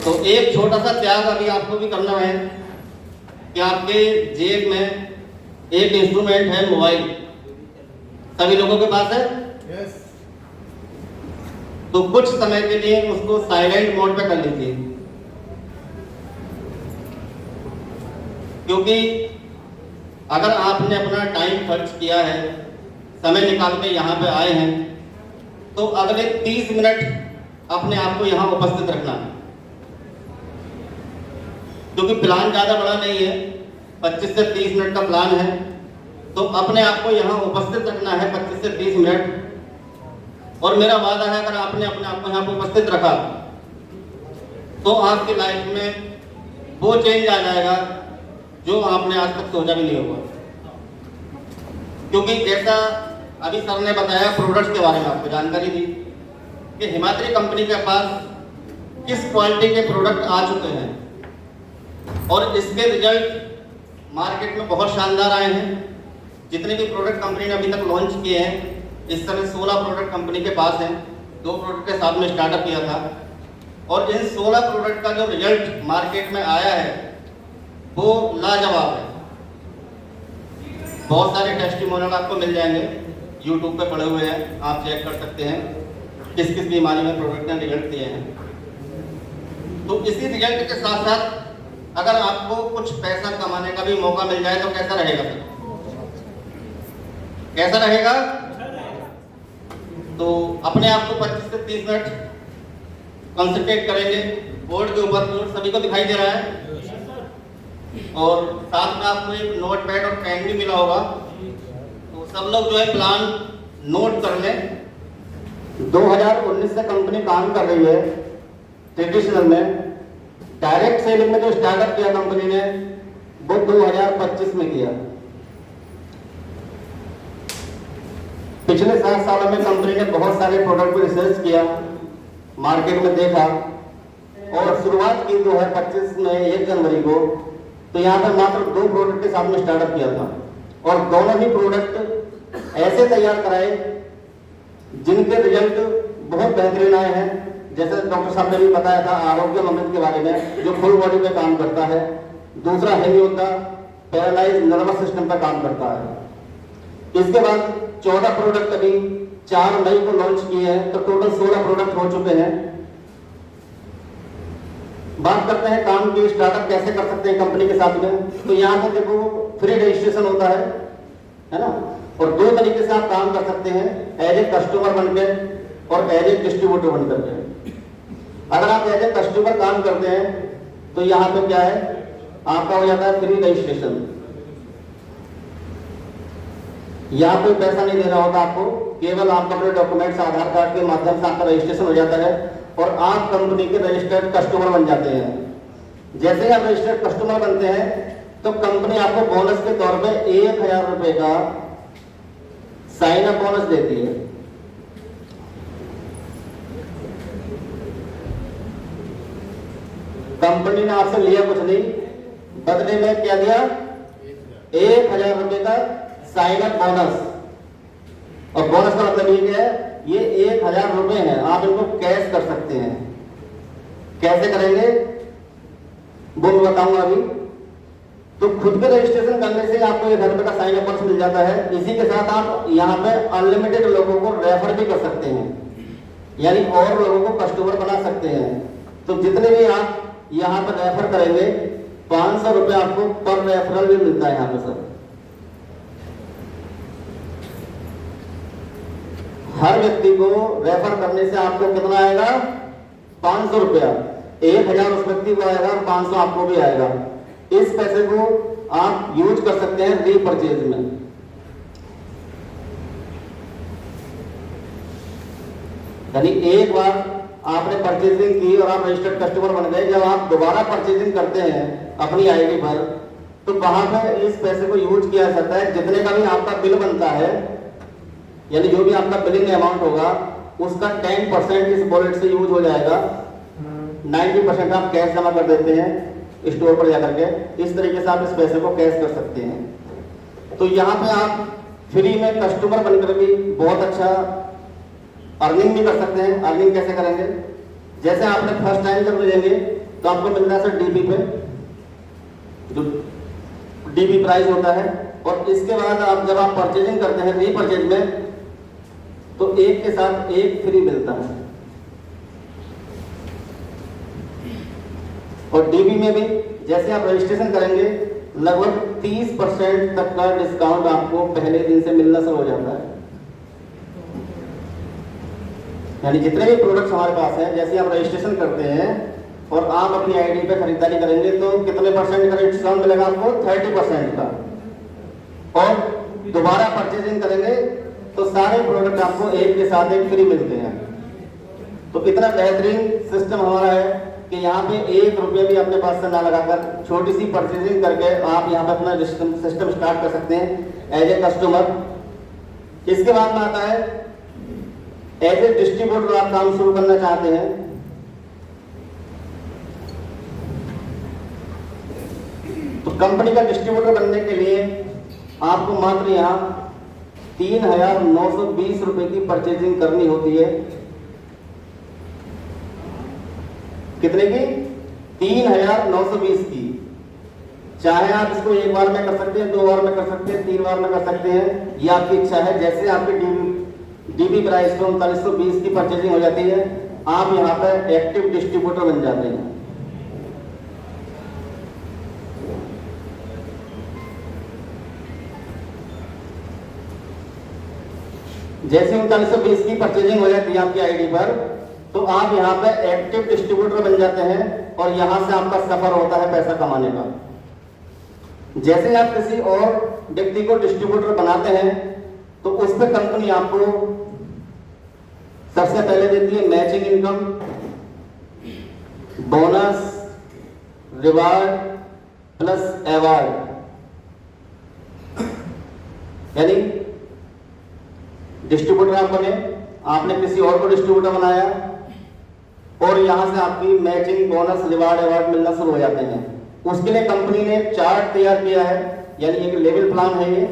तो एक छोटा सा त्याग अभी आपको भी करना है कि आपके जेब में एक इंस्ट्रूमेंट है, मोबाइल। सभी लोगों के पास है? यस। तो कुछ समय के लिए उसको साइलेंट मोड पे कर लीजिए, क्योंकि अगर आपने अपना टाइम खर्च किया है, समय निकाल के यहाँ पे आए हैं, तो अगले 30 मिनट अपने आप को यहाँ उपस्थित रखना है। क्योंकि प्लान ज़्यादा बड़ा नहीं है, 25 से 30 मिनट का प्लान है, तो अपने आप को यहाँ उपस्थित रखना है 25 से 30 मिनट। और मेरा वादा है, अगर आपने अपने आप को यहाँ पर उपस्थित रखा तो आपकी लाइफ में वो चेंज आ जाएगा जो आपने आज तक सोचा भी नहीं होगा। क्योंकि जैसा अभी सर ने बताया, प्रोडक्ट्स के बारे में आपको जानकारी दी कि हिमाद्री कंपनी के पास किस क्वालिटी के प्रोडक्ट आ चुके हैं और इसके रिजल्ट मार्केट में बहुत शानदार आए हैं। जितने भी प्रोडक्ट कंपनी ने अभी तक लॉन्च किए हैं, इस समय 16 प्रोडक्ट कंपनी के पास हैं। 2 प्रोडक्ट के साथ में स्टार्टअप किया था, और इन 16 प्रोडक्ट का जो रिजल्ट मार्केट में आया है वो लाजवाब है। बहुत सारे टेस्टिमोनियल आपको मिल जाएंगे, यूट्यूब पे पड़े हुए हैं, आप चेक कर सकते हैं किस किस बीमारी में प्रोडक्ट ने रिजल्ट दिए हैं। तो इसी रिजल्ट के साथ साथ अगर आपको कुछ पैसा कमाने का भी मौका मिल जाए तो कैसा रहेगा फिर? कैसा रहेगा? तो अपने आप को 25 से 30 मिनट कंसंट्रेट करेंगे। बोर्ड के ऊपर बोर्ड सभी को दिखाई दे रहा है, और साथ में आपको एक नोट पैड और पेन भी मिला होगा। तो सब लोग जो है प्लान नोट कर लें। 2019 से कंपनी काम कर रही है ट्रेडिशनल में। डायरेक्ट सेलिंग में जो स्टार्टअप किया कंपनी ने वो 2025 में किया। पिछले 7 सालों में कंपनी ने बहुत सारे प्रोडक्ट पर रिसर्च किया, मार्केट में देखा, और शुरुआत की 2025 में 1 जनवरी को। तो यहाँ पर मात्र 2 प्रोडक्ट के साथ में स्टार्टअप किया था, और दोनों ही प्रोडक्ट ऐसे तैयार कराए जिनके रिजल्ट बहुत बेहतरीन आए हैं। जैसे डॉक्टर साहब ने भी बताया था आरोग्य अमृत के बारे में, जो फुल बॉडी पे काम करता है। दूसरा हेमियोता, पैरालाइज नर्वस सिस्टम पर काम करता है। इसके बाद 14 प्रोडक्ट अभी 4 मई को लॉन्च किए हैं, तो टोटल 16 प्रोडक्ट हो चुके हैं। बात करते हैं काम की, स्टार्टअप कैसे कर सकते हैं कंपनी के साथ में। तो यहाँ पर देखो फ्री रजिस्ट्रेशन होता है ना, और 2 तरीके से आप काम कर सकते हैं, एज ए कस्टमर बनकर और एज ए डिस्ट्रीब्यूटर बनकर के। अगर आप एज ए कस्टमर काम करते हैं तो यहाँ पे क्या है, आपका हो जाता है फ्री रजिस्ट्रेशन। यहाँ कोई पैसा नहीं देना होता आपको, केवल आपका अपने डॉक्यूमेंट्स आधार कार्ड के माध्यम से आपका रजिस्ट्रेशन हो जाता है और आप कंपनी के रजिस्टर्ड कस्टमर बन जाते हैं। जैसे ही आप रजिस्टर्ड कस्टमर बनते हैं तो कंपनी आपको बोनस के तौर पे 1000 रुपए का साइन अप बोनस देती है। कंपनी ने आपसे लिया कुछ नहीं, बदले में क्या दिया? 1000 रुपए का साइन अप बोनस। और बोनस का मतलब ये है, ये 1000 रुपए हैं, आप इनको कैश कर सकते हैं। कैसे करेंगे वो मैं बताऊंगा अभी। तो खुद के रजिस्ट्रेशन करने से आपको 1000 रुपए का साइन अप बोनस मिल जाता है। इसी के साथ आप यहाँ पे अनलिमिटेड लोगों को रेफर भी कर सकते हैं, यानी और लोगों को कस्टमर बना सकते हैं। तो जितने भी आप यहाँ पर रेफर करेंगे 500 रुपए आपको पर रेफरल भी मिलता है यहाँ पे सर। हर व्यक्ति को रेफर करने से आपको कितना आएगा? 500 रुपया। 1000 उस व्यक्ति को आएगा और 500 आपको भी आएगा। इस पैसे को आप यूज कर सकते हैं रीपरचेज में। यानी एक बार आपने परचेजिंग की और आप रजिस्टर्ड कस्टमर बन गए, जब आप दोबारा परचेजिंग करते हैं अपनी आईडी पर, तो वहां पर इस पैसे को यूज किया जा सकता है। जितने का भी आपका बिल बनता है, यानी जो भी आपका बिलिंग अमाउंट होगा, उसका 10% इस वॉलेट से यूज हो जाएगा। 90% आप कैश जमा कर देते हैं स्टोर पर जाकर के। इस तरीके से आप इस पैसे को कैश कर सकते हैं। तो यहाँ पे आप फ्री में कस्टमर बनकर भी बहुत अच्छा अर्निंग भी कर सकते हैं। अर्निंग कैसे करेंगे? जैसे आपने फर्स्ट टाइम जब लेंगे तो आपको मिलता है सर डीबी पे, जो डीबी प्राइस होता है। और इसके बाद आप जब आप परचेजिंग करते हैं रीपरचेज में, तो एक के साथ एक फ्री मिलता है। और डीबी में भी जैसे आप रजिस्ट्रेशन करेंगे लगभग 30% तक का डिस्काउंट आपको पहले दिन से मिलना शुरू हो जाता है। यानी जितने भी प्रोडक्ट्स हमारे पास हैं, जैसे आप रजिस्ट्रेशन करते हैं और आप अपनी आईडी पे खरीदारी करेंगे तो कितने परसेंट का डिस्काउंट मिलेगा आपको? 30% का। और दोबारा परचेजिंग करेंगे तो सारे प्रोडक्ट आपको एक के साथ एक फ्री मिलते हैं। तो इतना बेहतरीन सिस्टम हमारा है कि यहाँ पे 1 रुपये भी अपने पास से ना लगाकर छोटी सी परचेजिंग करके आप यहाँ पे अपना सिस्टम स्टार्ट कर सकते हैं एज ए कस्टमर। इसके बाद में आता है एज ए डिस्ट्रीब्यूटर आप काम शुरू करना चाहते हैं तो कंपनी का डिस्ट्रीब्यूटर बनने के लिए आपको मात्र यहाँ 3,920 रुपए की परचेजिंग करनी होती है। कितने की? 3,920 की। चाहे आप इसको एक बार में कर सकते हैं, 2 बार में कर सकते हैं, 3 बार में कर सकते हैं, ये आपकी इच्छा है। जैसे आपकी डीबी प्राइस पे 3920 की परचेजिंग हो जाती है, आप यहाँ पर एक्टिव डिस्ट्रीब्यूटर बन जाते हैं। जैसे 3920 की परचेजिंग हो जाती है आपकी आईडी पर, तो आप यहाँ पे एक्टिव डिस्ट्रीब्यूटर बन जाते हैं और यहाँ से आपका सफर होता है पैसा कमाने का। जैसे आप किसी और व्यक्ति को डिस्ट्रीब्यूटर बनाते हैं तो उस पर कंपनी आपको सबसे पहले देती है matching income, bonus, reward plus award. यानी डिस्ट्रीब्यूटर आप बने, आपने किसी और को डिस्ट्रीब्यूटर बनाया और यहां से आपकी मैचिंग, बोनस, रिवार्ड, अवार्ड मिलना शुरू हो जाते हैं। उसके लिए कंपनी ने चार्ट तैयार किया है, यानी एक लेवल प्लान है ये,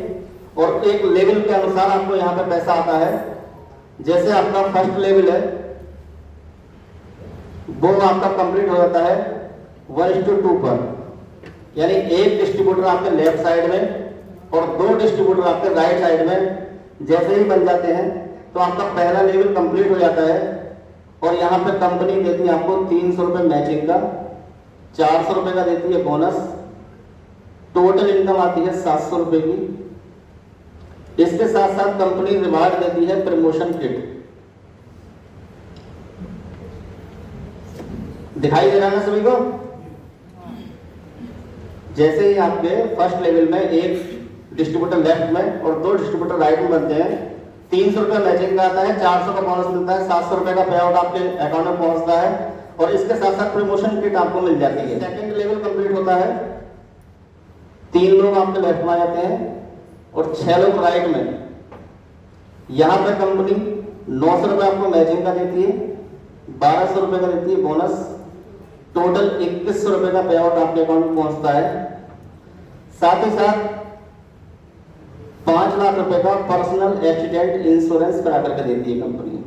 और एक लेवल के अनुसार आपको यहाँ पे पैसा आता है। जैसे आपका फर्स्ट लेवल है वो आपका कंप्लीट हो जाता है 1:2 पर, यानी एक डिस्ट्रीब्यूटर आपके लेफ्ट साइड में और 2 डिस्ट्रीब्यूटर आपके राइट साइड में जैसे ही बन जाते हैं तो आपका पहला लेवल कंप्लीट हो जाता है। और यहाँ पे कंपनी देती है आपको 300 रुपए मैचिंग का, 400 रुपए का देती है बोनस, टोटल इनकम आती है 700 रुपए की। इसके साथ साथ कंपनी रिवार्ड देती है प्रमोशन किट। दिखाई दे रहा है ना सभी को? जैसे ही आपके फर्स्ट लेवल में एक डिस्ट्रीब्यूटर लेफ्ट में और 2 डिस्ट्रीब्यूटर राइट में बनते हैं, 300 रुपए मैचिंग का आता है, 400 का बोनस मिलता है, 700 रुपए का पे आउट आपके अकाउंट में पहुंचता है और इसके साथ साथ प्रमोशन किट आपको मिल जाती है। सेकंड लेवल कंप्लीट होता है, 3 लोग आपके लेफ्ट में आ जाते हैं और 6 लोग राइट में। यहाँ पे कंपनी 900 रुपए आपको मैचिंग का देती है, 1200 रुपए का देती है बोनस, टोटल 2100 रुपए का पे आउट आपके अकाउंट में पहुंचता है। साथ ही साथ 5 लाख रुपए का पर्सनल एक्सीडेंट इंश्योरेंस करा करके देती है कंपनी,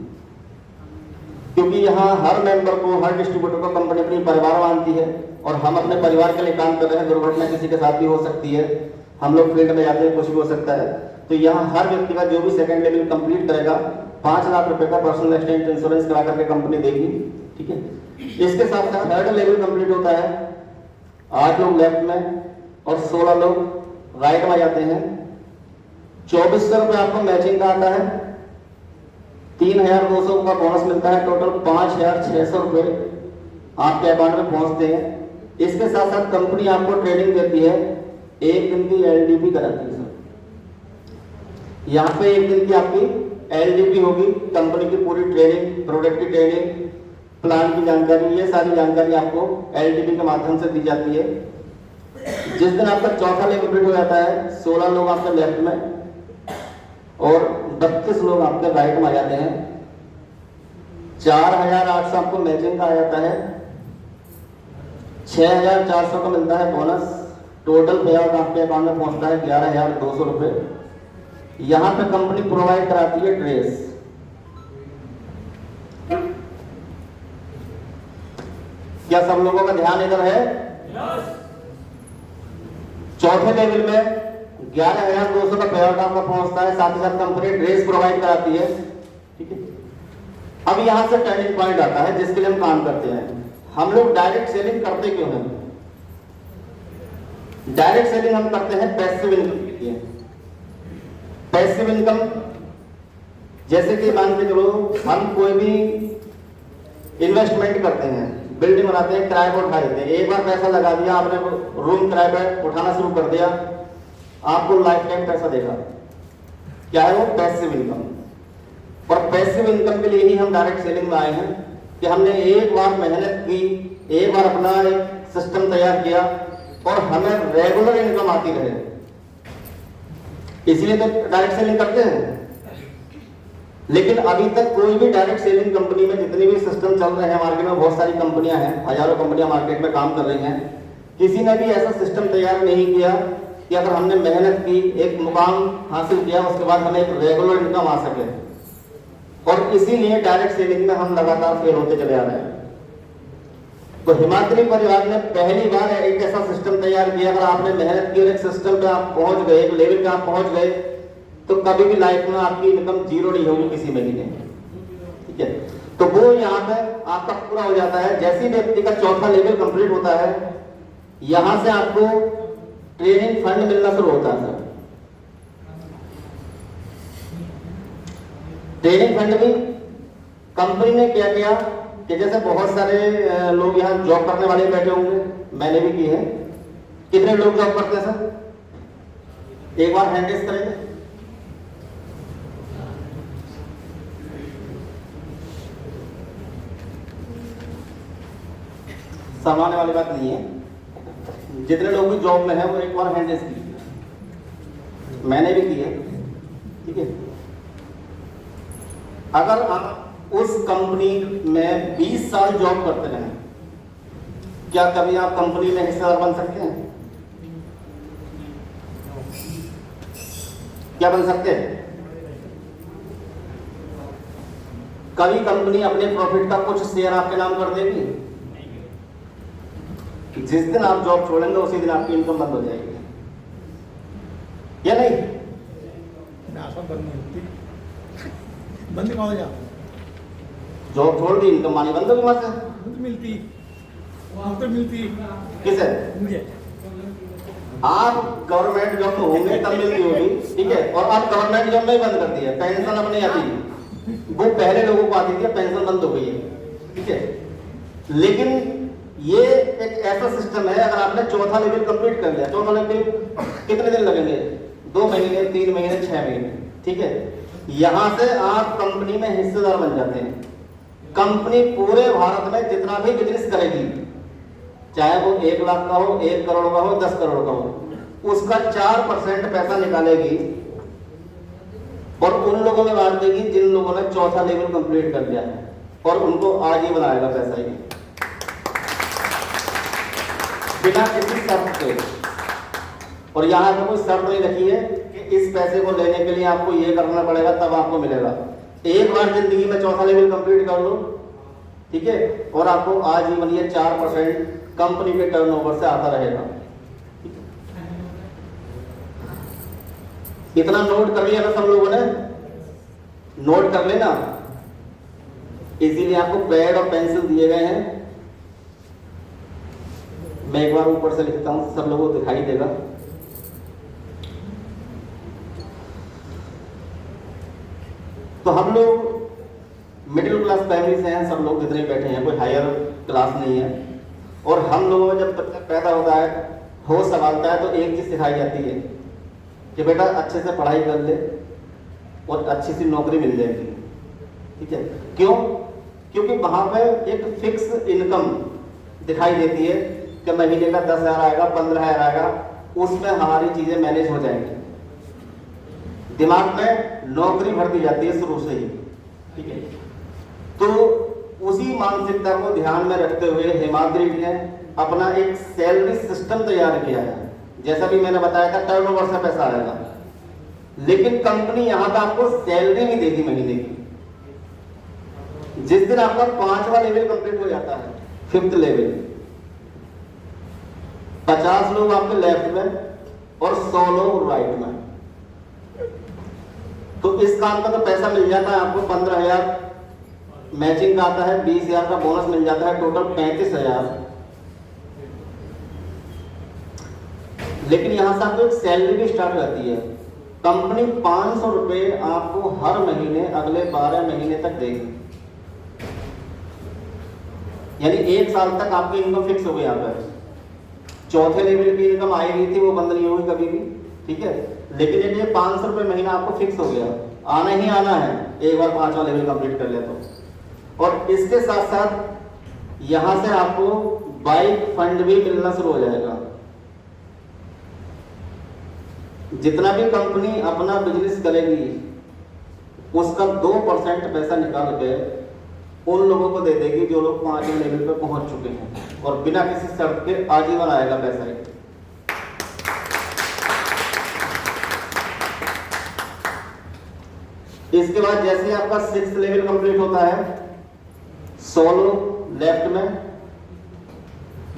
क्योंकि यहाँ हर मेंबर को, हर डिस्ट्रीब्यूटर को कंपनी अपनी परिवार मानती है और हम अपने परिवार के लिए काम कर रहे हैं। दुर्घटना किसी के साथ भी हो सकती है, हम लोग फील्ड में जाते हैं, कुछ भी हो सकता है। तो यहाँ हर व्यक्ति का जो भी सेकंड लेवल कंप्लीट करेगा 5 लाख रुपए का पर्सनल एक्सीडेंट इंश्योरेंस करा करके कंपनी देगी। ठीक है, इसके साथ साथ थर्ड लेवल कंप्लीट होता है, 8 लोग लेफ्ट में और 16 लोग राइट में जाते हैं। 2400 रुपए आपको मैचिंग का आता है, 3,200 का बोनस मिलता है, टोटल 5,600 रुपए आपके अकाउंट में पहुंचते हैं। इसके साथ साथ कंपनी आपको ट्रेनिंग देती है, 1 दिन की LDP कराती है सर। यहाँ पे 1 दिन की आपकी LDP होगी, कंपनी की पूरी ट्रेनिंग, प्रोडक्ट की ट्रेनिंग, प्लान की जानकारी, ये सारी जानकारी आपको LDP के माध्यम से दी जाती है। जिस दिन आपका चौथा लेवल कंप्लीट हो जाता है, 16 लोग आपके लेफ्ट में और 32 लोग आपके राइट में आ जाते हैं। 4,800 आपको मैचिंग का आ जाता है, 6,400 का मिलता है बोनस, टोटल पे आउट आपके अकाउंट में पहुंचता है 11,200 रुपए। यहाँ पे कंपनी प्रोवाइड कराती है ड्रेस। क्या सब लोगों का ध्यान इधर है? चौथे लेवल में 11,200 का पे आउट आपका पहुंचता है, साथ ही साथ कंपनी ड्रेस प्रोवाइड कराती है। ठीक है, अब यहां से टर्निंग पॉइंट आता है जिसके लिए हम काम करते हैं। हम लोग डायरेक्ट सेलिंग करते क्यों हैं? डायरेक्ट सेलिंग हम करते हैं पैसिव इनकम के लिए। पैसिव इनकम जैसे कि मान के चलो हम कोई भी इन्वेस्टमेंट करते हैं, बिल्डिंग बनाते हैं, किराए पर उठा देते हैं। एक बार पैसा लगा दिया आपने, रूम किराए पर उठाना शुरू कर दिया, आपको लाइफ टाइम पैसा देगा। क्या है वो? Passive income. और पैसिव इनकम के लिए ही हम डायरेक्ट सेलिंग में आए हैं कि हमने एक बार मेहनत की, एक बार अपना एक सिस्टम तैयार किया और हमें रेगुलर इनकम आती रहे, इसलिए तो डायरेक्ट सेलिंग करते हैं। लेकिन अभी तक कोई भी डायरेक्ट सेलिंग कंपनी में, जितने भी सिस्टम चल रहे हैं मार्केट में, बहुत सारी कंपनियां हैं, हजारों कंपनियां मार्केट में काम कर रही हैं, किसी ने भी ऐसा सिस्टम तैयार नहीं किया कि अगर हमने मेहनत की, एक मुकाम हासिल किया, उसके बाद हमें एक रेगुलर इनकम आ सके। और इसीलिए डायरेक्ट सेलिंग में हम लगातार फेल होते चले आ रहे हैं। तो हिमाद्री परिवार ने पहली बार एक ऐसा सिस्टम तैयार किया। अगर आपने मेहनत की और एक सिस्टम पे आप पहुंच गए, एक लेवल पे आप पहुंच गए, तो कभी भी लाइफ में आपकी इनकम जीरो नहीं होगी किसी महीने। ठीक है, तो वो यहाँ पे आपका पूरा हो जाता है। जैसे ही व्यक्ति का चौथा लेवल कंप्लीट होता है, यहां से आपको ट्रेनिंग फंड मिलना शुरू होता है। सर, ट्रेनिंग फंड भी कंपनी ने क्या किया कि जैसे बहुत सारे लोग यहाँ जॉब करने वाले बैठे होंगे, मैंने भी की है। कितने लोग जॉब करते हैं सर? एक बार हैंड रेज करेंगे। सामान्य वाली बात नहीं है। जितने लोग भी जॉब में है वो एक बार हैंड रेज कीजिए। मैंने भी की है। ठीक है, अगर आप उस कंपनी में 20 साल जॉब करते रहे, क्या कभी आप कंपनी में हिस्सेदार बन सकते हैं? क्या बन सकते हैं? कभी कंपनी अपने प्रॉफिट का कुछ शेयर आपके नाम कर देगी? जिस दिन आप जॉब छोड़ेंगे उसी दिन आपकी इनकम बंद हो जाएगी, या नहीं? बंद कौन हो जाए? जॉब छोड़ दी, इनकम आनी बंद होगी। वहां से मिलती किसे? मुझे। आप गवर्नमेंट जॉब में होंगे तब मिलती होगी, ठीक है। और आप गवर्नमेंट जॉब में ही बंद कर दी है, पेंशन अब नहीं आती। वो पहले लोगों को आती थी, पेंशन बंद हो गई है, ठीक है। लेकिन ये एक ऐसा सिस्टम है, अगर आपने चौथा लेवल कंप्लीट कर लिया, चौथा लेवल कितने दिन लगेंगे? 2 महीने, 3 महीने, 6 महीने, ठीक है। यहां से आप कंपनी में हिस्सेदार बन जाते हैं। कंपनी पूरे भारत में जितना भी बिजनेस करेगी, चाहे वो 1 लाख का हो, 1 करोड़ का हो, 10 करोड़ का हो, उसका 4% पैसा निकालेगी और उन लोगों में बांट देगी जिन लोगों ने चौथा लेवल कंप्लीट कर लिया है, और उनको आज ही बनाएगा पैसा ही, बिना किसी शर्त के। और यहां पर कोई शर्त नहीं रखी है कि इस पैसे को लेने के लिए आपको ये करना पड़ेगा तब आपको मिलेगा। एक बार जिंदगी में चौथा लेवल कंप्लीट कर लो, ठीक है, और आपको आज ही बनिए 4% कंपनी के टर्नओवर से आता रहेगा। इतना नोट कर लिया ना सब लोगों ने? नोट कर लेना, इसीलिए आपको पैड और पेंसिल दिए गए हैं। मैं एक बार ऊपर से लिखता हूं, सब लोगों को दिखाई देगा। तो हम लोग मिडिल क्लास फैमिली से हैं, सब लोग जितने बैठे हैं, कोई हायर क्लास नहीं है। और हम लोगों में जब बच्चा पैदा होता है, होश संभालता है, तो एक चीज सिखाई जाती है कि बेटा अच्छे से पढ़ाई कर ले और अच्छी सी नौकरी मिल जाएगी, ठीक है। क्यों? क्योंकि वहां पे एक फिक्स इनकम दिखाई देती है कि महीने का 10,000 आएगा, 15,000 आएगा, उसमें हमारी चीजें मैनेज हो जाएंगी। दिमाग में नौकरी भर दी जाती है शुरू से ही, ठीक है। तो उसी मानसिकता को ध्यान में रखते हुए हिमाद्री ने अपना एक सैलरी सिस्टम तैयार किया है। जैसा भी मैंने बताया था, टर्नओवर से पैसा आएगा, लेकिन कंपनी यहां पर आपको सैलरी भी देगी महीने की। जिस दिन आपका 5वां लेवल कंप्लीट हो जाता है, 5th लेवल, 50 लोग आपके लेफ्ट में और 100 लोग राइट में। तो इस काम का तो पैसा मिल जाता है आपको 15,000 मैचिंग का आता है, 20,000 का बोनस मिल जाता है, टोटल 35,000। लेकिन यहां से आपको एक सैलरी भी स्टार्ट हो जाती है। कंपनी 500 रुपये आपको हर महीने अगले 12 महीने तक देगी, यानी 1 साल तक आपकी इनकम फिक्स हो गई। यहाँ पर 4थे लेवल की इनकम आई रही थी, वो बंद नहीं होगी कभी भी, ठीक है। लेकिन ये 500 रुपये महीना आपको फिक्स हो गया, आना ही आना है एक बार 5वां लेवल कंप्लीट कर ले तो। और इसके साथ साथ यहां से आपको बाइक फंड भी मिलना शुरू हो जाएगा। जितना भी कंपनी अपना बिजनेस करेगी उसका 2% पैसा निकाल के उन लोगों को दे देगी जो लोग 5वें लेवल पे पहुंच चुके हैं, और बिना किसी शर्त के आजीवन आएगा पैसा ही। इसके बाद जैसे आपका 6th लेवल कंप्लीट होता है, 100 लोग लेफ्ट में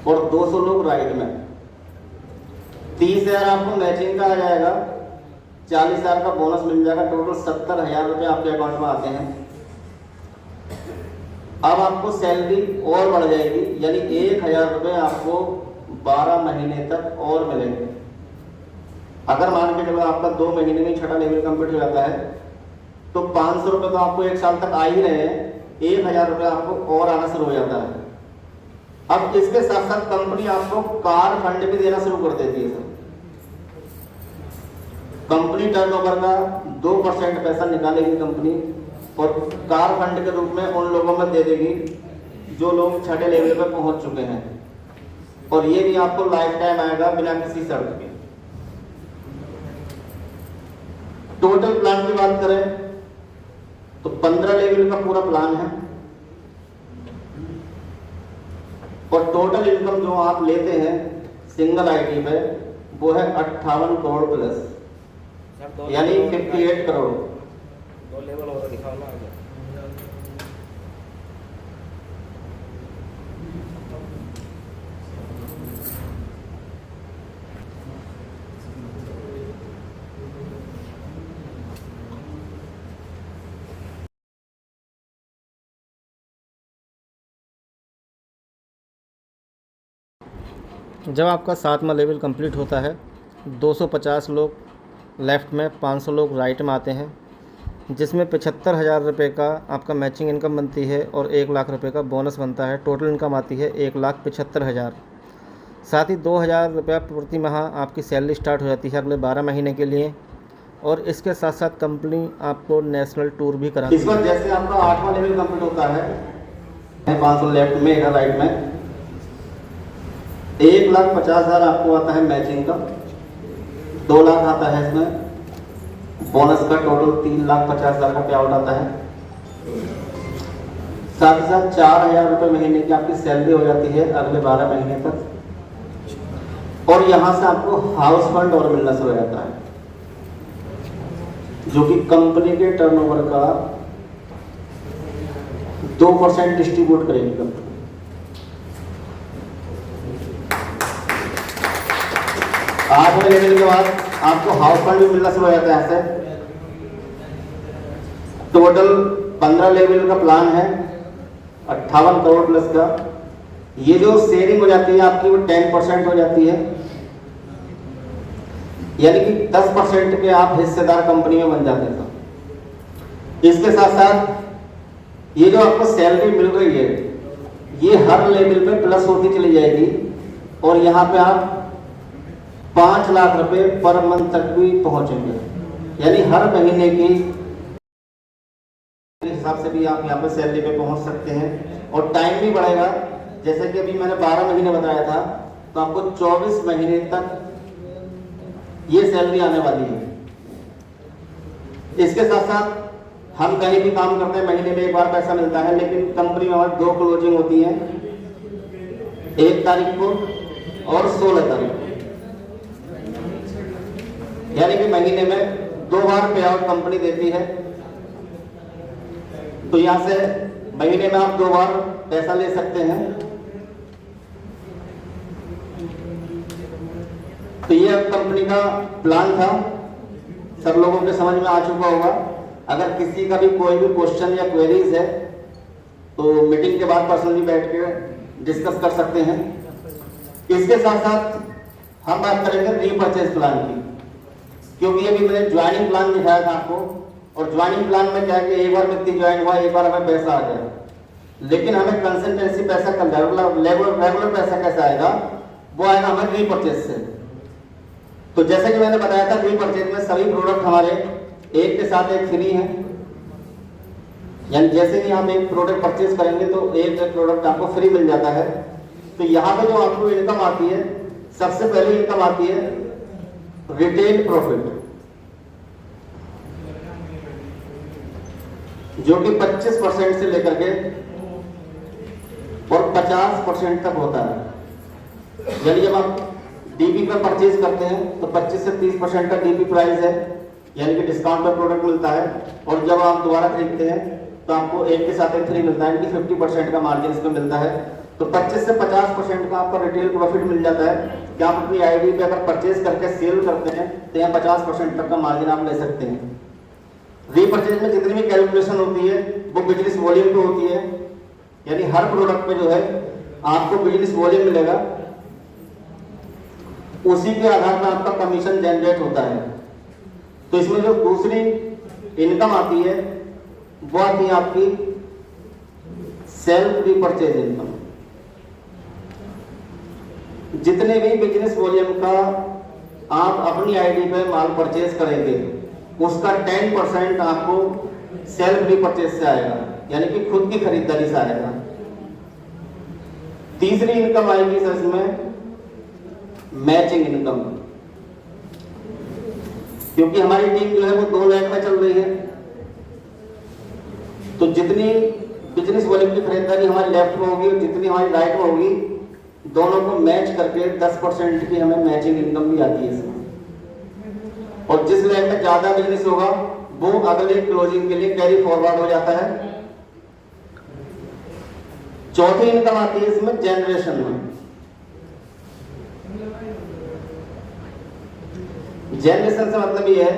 और 200 लोग राइट में, 30,000 आपको मैचिंग का आ जाएगा, 40,000 का बोनस मिल जाएगा, टोटल 70,000 रुपये आपके अकाउंट में आते हैं। अब आपको सैलरी और बढ़ जाएगी, यानी 1,000 रुपये आपको 12 महीने तक और मिलेंगे। अगर मान के चलो आपका 2 महीने में 6वां लेवल कंप्लीट हो जाता है तो 500 रुपये तो आपको 1 साल तक आ ही रहे हैं, 1,000 रुपये आपको और आना शुरू हो जाता है। अब इसके साथ साथ कंपनी आपको कार फंड भी देना शुरू कर देती है सर। कंपनी टर्नओवर का 2% पैसा निकालेगी कंपनी और कार फंड के रूप में उन लोगों में दे देगी जो लोग 6ठे लेवल पे पहुंच चुके हैं, और ये भी आपको लाइफ टाइम आएगा बिना किसी शर्त के। टोटल प्लान की बात करें तो 15 लेवल का पूरा प्लान है, और टोटल इनकम जो आप लेते हैं सिंगल आईडी पे वो है 58 करोड़ प्लस, यानी 58 करोड़। 2 लेवल और दिखाओ ना। जब आपका 7वां लेवल कंप्लीट होता है, 250 लोग लेफ़्ट में, 500 लोग राइट में आते हैं, जिसमें 75,000 रुपये का आपका मैचिंग इनकम बनती है और 1 लाख रुपये का बोनस बनता है। टोटल इनकम आती है 1,75,000। साथ ही 2,000 रुपया प्रति माह आपकी सैलरी स्टार्ट हो जाती है अगले 12 महीने के लिए, और इसके साथ साथ कंपनी आपको नेशनल टूर भी कराती है। इस बार जैसे आपका 8वां लेवल कंप्लीट होता है, 500 लेफ्ट में, 1 राइट में, 1,50,000 आपको आता है मैचिंग का, 2 लाख आता है इसमें बोनस का, टोटल 3,50,000 का पे आउट आता है। साथ ही साथ 4,000 रुपये महीने की आपकी सैलरी हो जाती है अगले 12 महीने तक, और यहां से आपको हाउस फंड और मिलना शुरू हो जाता है, जो कि कंपनी के टर्नओवर का 2% डिस्ट्रीब्यूट करेगी कंपनी। आठवें लेवल के बाद आपको हाउस फंड भी मिलना शुरू हो जाता है। ऐसे टोटल 15 लेवल का प्लान है 58 करोड़ प्लस का। ये जो शेयरिंग हो जाती है आपकी वो 10% हो जाती है, यानी कि 10% के आप हिस्सेदार कंपनी में बन जाते हैं। इसके साथ साथ ये जो आपको सैलरी मिल रही है ये हर लेवल पे प्लस होती चली जाएगी, और यहाँ पे आप 5 लाख रुपए पर मंथ तक भी पहुंचेंगे, यानी हर महीने की हिसाब से भी आप यहाँ पे सैलरी पे पहुंच सकते हैं। और टाइम भी बढ़ेगा, जैसे कि अभी मैंने 12 महीने बताया था, तो आपको 24 महीने तक ये सैलरी आने वाली है। इसके साथ साथ हम कहीं भी काम करते हैं महीने में 1 बार पैसा मिलता है, लेकिन कंपनी में हमारी 2 क्लोजिंग होती है, 1 तारीख को और 16 तारीख को, यानी कि महीने में 2 बार पे आउट कंपनी देती है। तो यहां से महीने में आप 2 बार पैसा ले सकते हैं, तो ये कंपनी का प्लान था, सब लोगों के समझ में आ चुका होगा। अगर किसी का भी कोई भी क्वेश्चन या क्वेरीज है तो मीटिंग के बाद पर्सनली बैठ के डिस्कस कर सकते हैं। इसके साथ साथ हम बात करेंगे रीपर्चेज प्लान की, क्योंकि अभी मैंने ज्वाइनिंग प्लान दिखाया था आपको, और ज्वाइनिंग प्लान में क्या है कि एक बार व्यक्ति ज्वाइन हुआ, एक बार हमें पैसा आ गया, लेकिन हमें कंसल्टेंसी पैसा कल रेगुलर पैसा कैसे आएगा, वो आएगा हमें रीपर्चेज से। तो जैसे कि मैंने बताया था, रीपर्चेज में सभी प्रोडक्ट हमारे एक के साथ एक फ्री हैं, यानी जैसे कि हम एक प्रोडक्ट परचेज करेंगे तो एक प्रोडक्ट आपको फ्री मिल जाता है। तो यहाँ पे जो आपको इनकम आती है, सबसे पहले इनकम आती है रिटेल प्रॉफिट, जो कि 25% से लेकर के और 50% तक होता है। यानी जब आप डीपी पर परचेज करते हैं तो 25 से 30% का डीपी प्राइस है, यानी कि डिस्काउंट पर प्रोडक्ट मिलता है, और जब आप दोबारा खरीदते हैं तो आपको एक के साथ एक फ्री मिलता है, यानी कि 50% का मार्जिन इसमें मिलता है। तो 25 से 50% का आपका रिटेल प्रॉफिट मिल जाता है कि आप अपनी आईडी पे अगर परचेज करके सेल करते हैं तो यहाँ 50% तक का मार्जिन आप ले सकते हैं। रीपर्चेज में जितनी भी कैलकुलेशन होती है वो बिजनेस वॉल्यूम पे होती है, यानी हर प्रोडक्ट पे जो है आपको बिजनेस वॉल्यूम मिलेगा, उसी के आधार पर आपका कमीशन जनरेट होता है। तो इसमें जो दूसरी इनकम आती है वो आती है आपकी सेल्फ रीपर्चेज इनकम। जितने भी बिजनेस वॉल्यूम का आप अपनी आईडी पे माल परचेज करेंगे उसका 10% आपको सेल्फ रीपर्चेज से आएगा, यानी कि खुद की खरीदारी से आएगा। तीसरी इनकम आएगी सर इसमें मैचिंग इनकम, क्योंकि हमारी टीम जो है वो 2 लाख में चल रही है, तो जितनी बिजनेस वॉल्यूम की खरीदारी हमारी लेफ्ट में होगी और जितनी हमारी राइट में होगी, दोनों को मैच करके 10% की हमें मैचिंग इनकम भी आती है इसमें। और जिस लाइन में ज्यादा बिजनेस होगा वो अगले क्लोजिंग के लिए कैरी फॉरवर्ड हो जाता है। चौथी इनकम आती है इसमें जनरेशन में। जनरेशन से मतलब ये है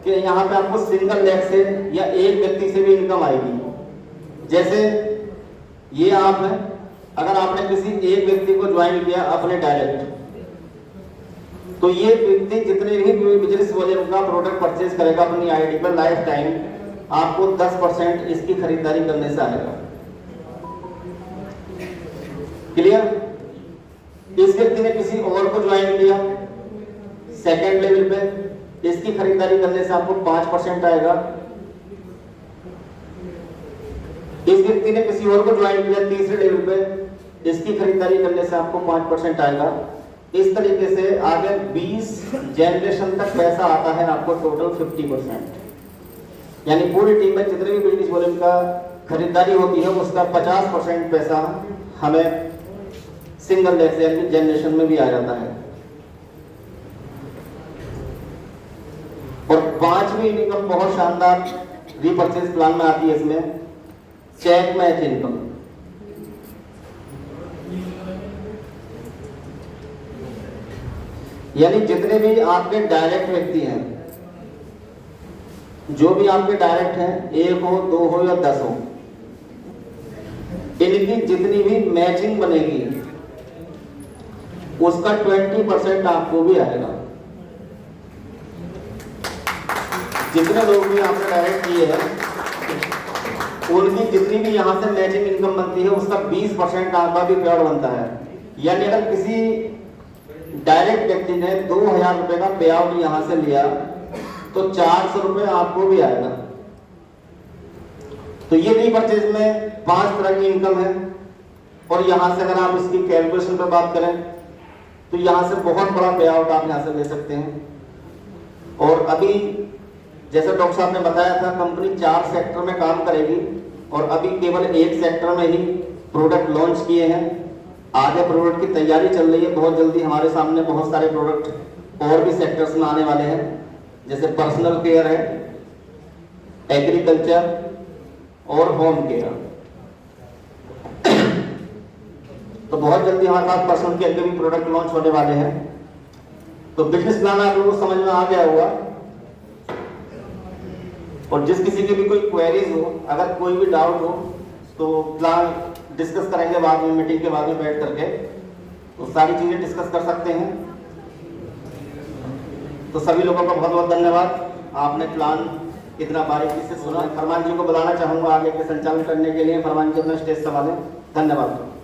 कि यहाँ पे आपको सिंगल लेग से या एक व्यक्ति से भी इनकम आएगी। जैसे ये आप हैं, अगर आपने किसी एक व्यक्ति को ज्वाइन किया अपने डायरेक्ट, तो ये व्यक्ति जितने भी बिजनेस वॉल्यूम का प्रोडक्ट परचेज करेगा अपनी आईडी पर लाइफ टाइम, आपको 10% इसकी खरीदारी करने से आएगा। क्लियर? इस व्यक्ति ने किसी और को ज्वाइन किया सेकेंड लेवल पे, इसकी खरीदारी करने से आपको 5% आएगा। इस व्यक्ति ने किसी और को ज्वाइन किया तीसरे लेवल पे, इसकी खरीदारी करने से आपको 5% आएगा। इस तरीके से आगे 20 जनरेशन तक पैसा आता है आपको टोटल 50%, यानी पूरी टीम में जितने भी बिजनेस वॉल्यूम का खरीदारी होती है उसका 50% पैसा हमें सिंगल लेग से यानी जनरेशन में भी आ जाता है। और 5वीं इनकम बहुत शानदार रीपर्चेज प्लान में आती है, इसमें चेक मैच इनकम। यानी जितने भी आपके डायरेक्ट व्यक्ति हैं, जो भी आपके डायरेक्ट हैं, 1 हो 2 हो या 10 हो, इनकी जितनी भी मैचिंग बनेगी उसका 20% आपको भी आएगा। जितने लोग भी आपने डायरेक्ट किए हैं उनकी जितनी भी यहां से मैचिंग इनकम बनती है उसका 20% आपका भी पे आउट बनता है। यानी अगर किसी डायरेक्ट व्यक्ति ने 2000 रुपए का पे आउट यहां से लिया तो 400 रुपए आपको भी आएगा। तो ये रीपर्चेज में 5 तरह की इनकम है। और यहां से अगर आप इसकी कैलकुलेशन पर बात करें तो यहां से बहुत बड़ा पे आउट आप यहां से ले सकते हैं। और अभी जैसा डॉक्टर साहब ने बताया था, कंपनी 4 सेक्टर में काम करेगी और अभी केवल एक सेक्टर में ही प्रोडक्ट लॉन्च किए हैं। आगे प्रोडक्ट की तैयारी चल रही है, बहुत जल्दी हमारे सामने बहुत सारे प्रोडक्ट और भी सेक्टर्स में आने वाले हैं, जैसे पर्सनल केयर है, एग्रीकल्चर और होम केयर। तो बहुत जल्दी हमारे पास पर्सनल केयर के भी प्रोडक्ट लॉन्च होने वाले हैं। तो बिजनेस प्लान आप लोगों को समझ में आ गया होगा। और जिस किसी की भी कोई क्वेरीज हो, अगर कोई भी डाउट हो तो प्लान डिस्कस करेंगे बाद में, मीटिंग के बाद में बैठ करके, तो सारी चीजें डिस्कस कर सकते हैं। तो सभी लोगों का बहुत बहुत धन्यवाद, आपने प्लान इतना बारीकी से सुना। फरमान जी को बुलाना चाहूंगा आगे के संचालन करने के लिए। फरमान जी अपना स्टेज संभालें। धन्यवाद।